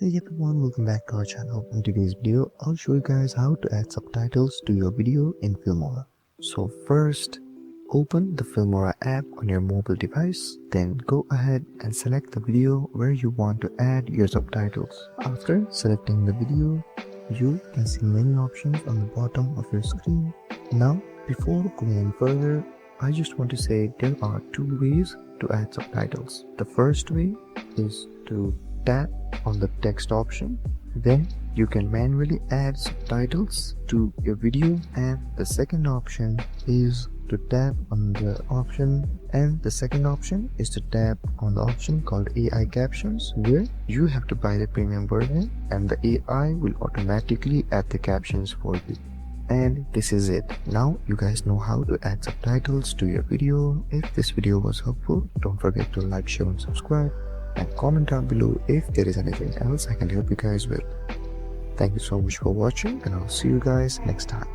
Hey everyone, welcome back to our channel. In today's video, I'll show you guys how to add subtitles to your video in Filmora. So first, open the Filmora app on your mobile device, then go ahead and select the video where you want to add your subtitles. After selecting the video, you can see many options on the bottom of your screen. Now, before going any further, I just want to say there are two ways to add subtitles. The first way is to tap on the text option, then you can manually add subtitles to your video, and the second option is to tap on the option called AI captions, where you have to buy the premium version and the AI will automatically add the captions for you. And this is it. Now you guys know how to add subtitles to your video. If this video was helpful, don't forget to like, share and subscribe, and comment down below if there is anything else I can help you guys with. Thank you so much for watching, and I'll see you guys next time.